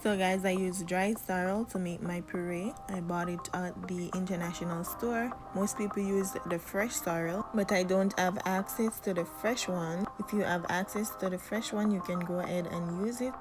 So guys, I use dried sorrel to make my puree. I bought it at the international store. Most people use the fresh sorrel, but I don't have access to the fresh one. If you have access to the fresh one, you can go ahead and use it.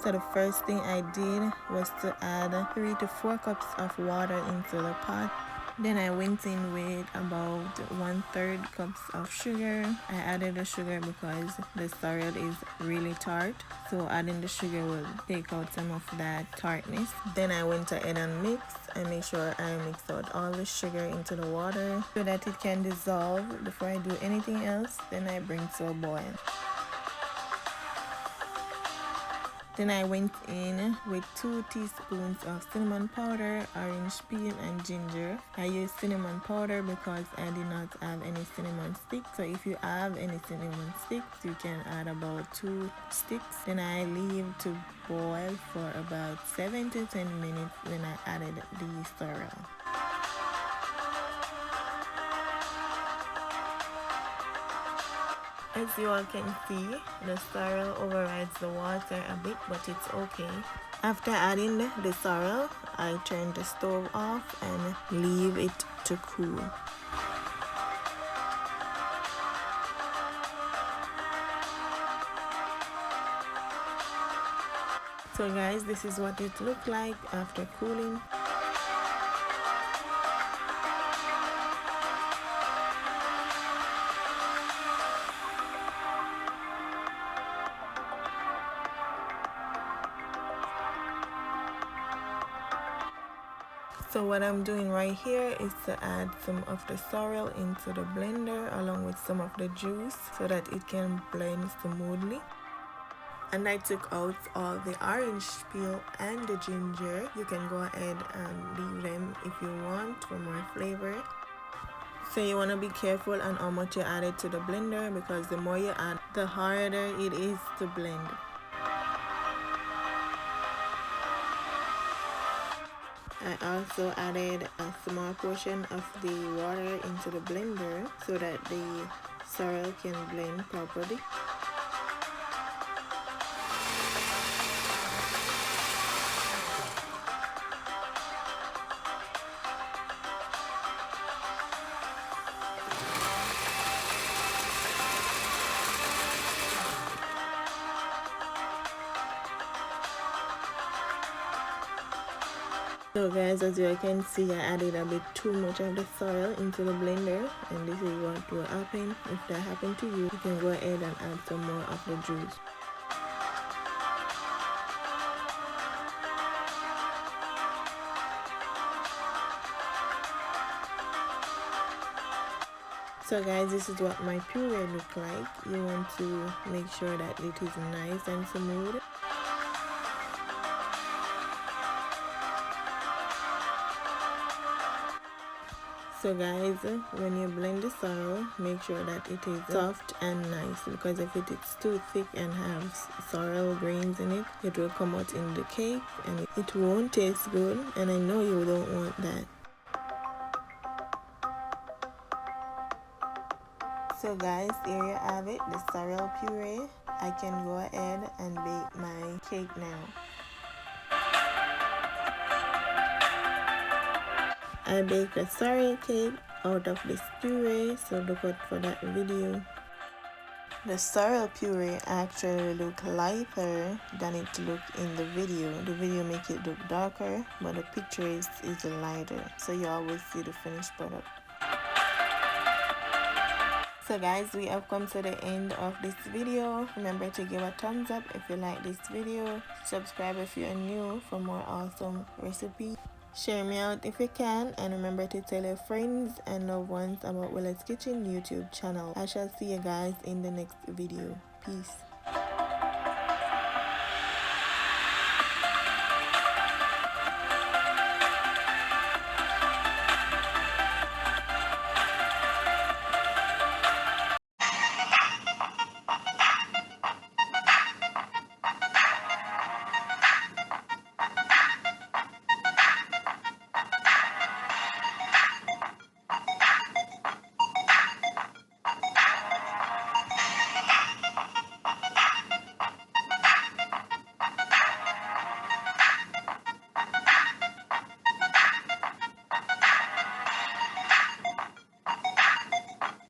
So the first thing I did was to add 3 to 4 cups of water into the pot. Then I went in with about 1/3 cups of sugar. I added the sugar because the sorrel is really tart, so adding the sugar will take out some of that tartness. Then I went ahead and mixed. I make sure I mix out all the sugar into the water so that it can dissolve before I do anything else. Then I bring to a boil. Then I went in with 2 teaspoons of cinnamon powder, orange peel, and ginger. I used cinnamon powder because I did not have any cinnamon sticks. So if you have any cinnamon sticks, you can add about 2 sticks. Then I leave to boil for about 7 to 10 minutes. Then I added the sorrel. As you all can see, the sorrel overrides the water a bit, but it's okay. After adding the sorrel, I turn the stove off and leave it to cool. So guys, this is what it looked like after cooling. So what I'm doing right here is to add some of the sorrel into the blender along with some of the juice so that it can blend smoothly. And I took out all the orange peel and the ginger. You can go ahead and leave them if you want for more flavor. So you want to be careful on how much you add it to the blender, because the more you add, the harder it is to blend. I also added a small portion of the water into the blender so that the sorrel can blend properly. So guys, as you can see, I added a bit too much of the sorrel into the blender, and this is what will happen. If that happened to you, you can go ahead and add some more of the juice. So guys, this is what my puree look like. You want to make sure that it is nice and smooth. So guys, when you blend the sorrel, make sure that it is soft and nice, because if it is too thick and has sorrel grains in it, it will come out in the cake and it won't taste good, and I know you don't want that. So guys, here you have it, the sorrel puree. I can go ahead and bake my cake now. I baked a sorrel cake out of this puree, so look out for that video. The sorrel puree actually look lighter than it looked in the video. The video make it look darker, but the picture is lighter, so you always see the finished product. So guys, we have come to the end of this video. Remember to give a thumbs up if you like this video. Subscribe if you're new for more awesome recipes. Share me out if you can, and remember to tell your friends and loved ones about Willa's Kitchen YouTube channel. I shall see you guys in the next video. Peace.